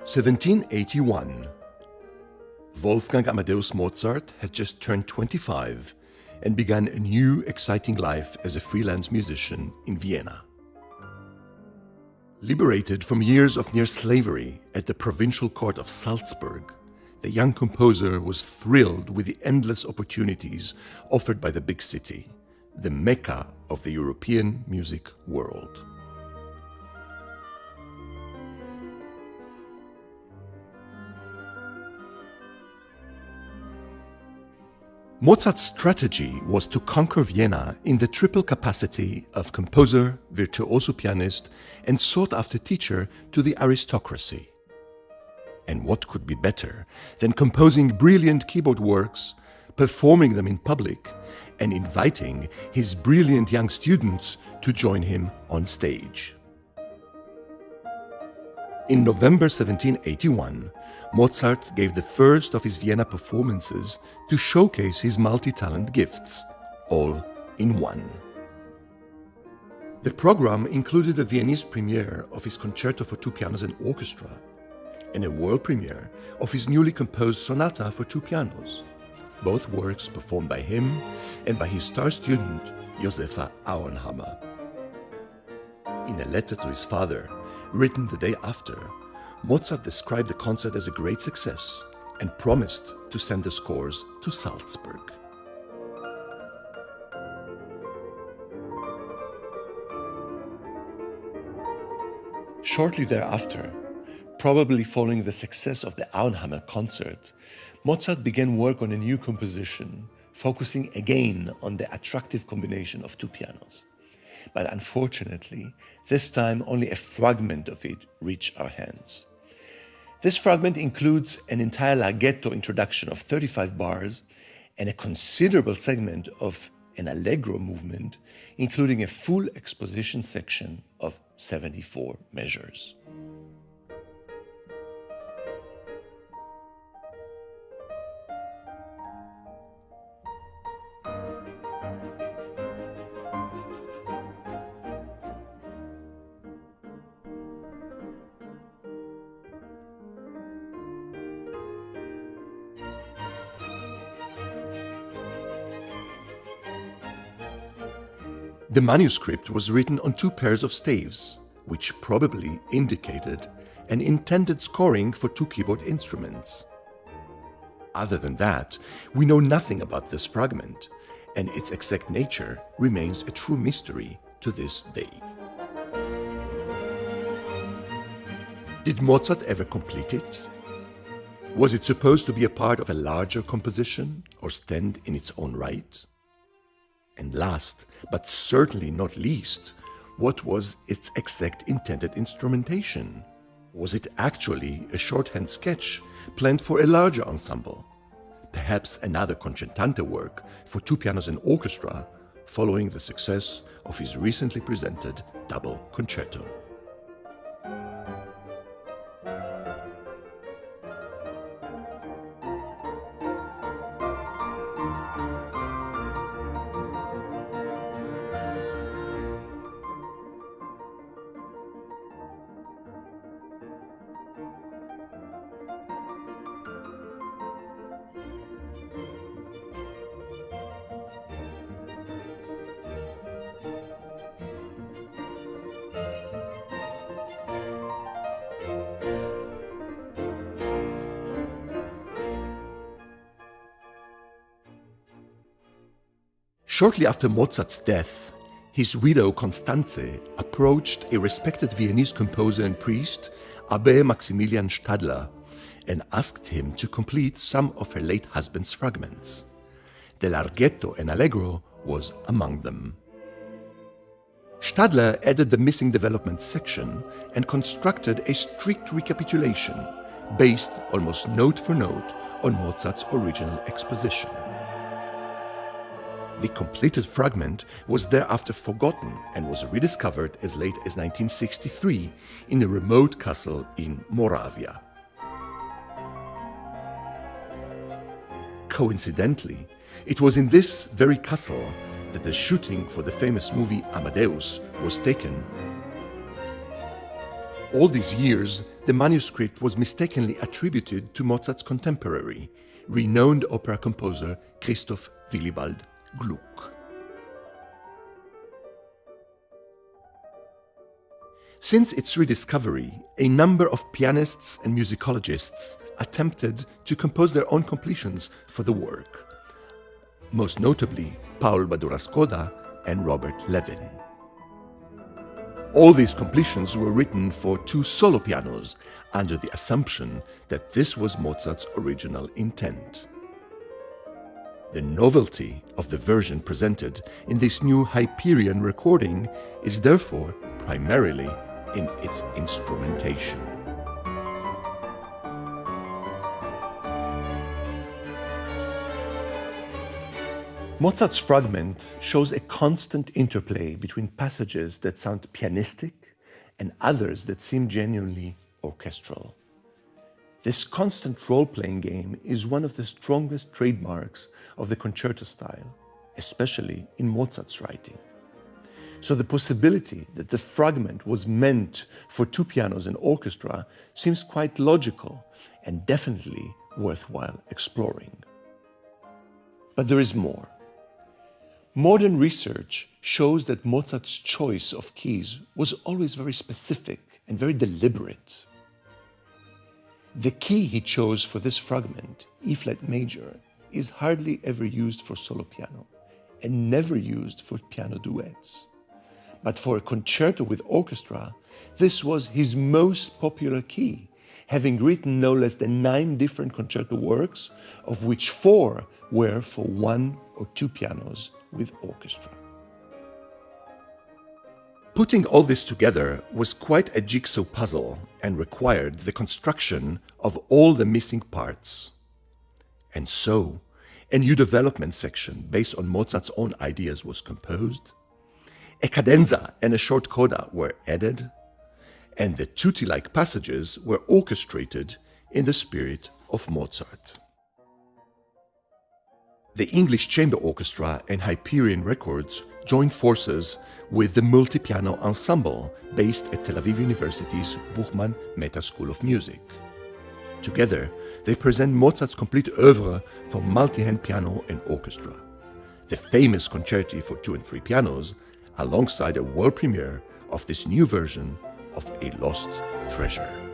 1781. Wolfgang Amadeus Mozart had just turned 25 and began a new, exciting life as a freelance musician in Vienna. Liberated from years of near slavery at the provincial court of Salzburg, the young composer was thrilled with the endless opportunities offered by the big city, the Mecca of the European music world. Mozart's strategy was to conquer Vienna in the triple capacity of composer, virtuoso pianist, and sought-after teacher to the aristocracy. And what could be better than composing brilliant keyboard works, performing them in public, and inviting his brilliant young students to join him on stage? In November 1781, Mozart gave the first of his Vienna performances to showcase his multi-talent gifts, all in one. The program included a Viennese premiere of his concerto for two pianos and orchestra, and a world premiere of his newly composed sonata for two pianos, both works performed by him and by his star student, Josepha Auenhammer. In a letter to his father, written the day after, Mozart described the concert as a great success and promised to send the scores to Salzburg. Shortly thereafter, probably following the success of the Auenhammer concert, Mozart began work on a new composition, focusing again on the attractive combination of two pianos. But unfortunately, this time only a fragment of it reached our hands. This fragment includes an entire Larghetto introduction of 35 bars and a considerable segment of an Allegro movement, including a full exposition section of 74 measures. The manuscript was written on two pairs of staves, which probably indicated an intended scoring for two keyboard instruments. Other than that, we know nothing about this fragment, and its exact nature remains a true mystery to this day. Did Mozart ever complete it? Was it supposed to be a part of a larger composition or stand in its own right? And last, but certainly not least, what was its exact intended instrumentation? Was it actually a shorthand sketch planned for a larger ensemble? Perhaps another concertante work for two pianos and orchestra, following the success of his recently presented double concerto. Shortly after Mozart's death, his widow Constanze approached a respected Viennese composer and priest, Abbé Maximilian Stadler, and asked him to complete some of her late husband's fragments. The Larghetto Allegro was among them. Stadler added the missing development section and constructed a strict recapitulation based almost note for note on Mozart's original exposition. The completed fragment was thereafter forgotten and was rediscovered as late as 1963 in a remote castle in Moravia. Coincidentally, it was in this very castle that the shooting for the famous movie Amadeus was taken. All these years, the manuscript was mistakenly attributed to Mozart's contemporary, renowned opera composer Christoph Willibald Gluck. Since its rediscovery, a number of pianists and musicologists attempted to compose their own completions for the work, most notably Paul Badura-Skoda and Robert Levin. All these completions were written for 2 solo pianos under the assumption that this was Mozart's original intent. The novelty of the version presented in this new Hyperion recording is therefore primarily in its instrumentation. Mozart's fragment shows a constant interplay between passages that sound pianistic and others that seem genuinely orchestral. This constant role-playing game is one of the strongest trademarks of the concerto style, especially in Mozart's writing. So the possibility that the fragment was meant for 2 pianos and orchestra seems quite logical and definitely worthwhile exploring. But there is more. Modern research shows that Mozart's choice of keys was always very specific and very deliberate. The key he chose for this fragment, E-flat major, is hardly ever used for solo piano and never used for piano duets. But for a concerto with orchestra, this was his most popular key, having written no less than 9 different concerto works, of which 4 were for 1 or 2 pianos with orchestra. Putting all this together was quite a jigsaw puzzle and required the construction of all the missing parts. And so, a new development section based on Mozart's own ideas was composed, a cadenza and a short coda were added, and the tutti-like passages were orchestrated in the spirit of Mozart. The English Chamber Orchestra and Hyperion Records joined forces with the MultiPiano Ensemble based at Tel Aviv University's Buchmann Mehta School of Music. Together, they present Mozart's complete oeuvre for multi-hand piano and orchestra, the famous concerti for 2 and 3 pianos, alongside a world premiere of this new version of A Lost Treasure.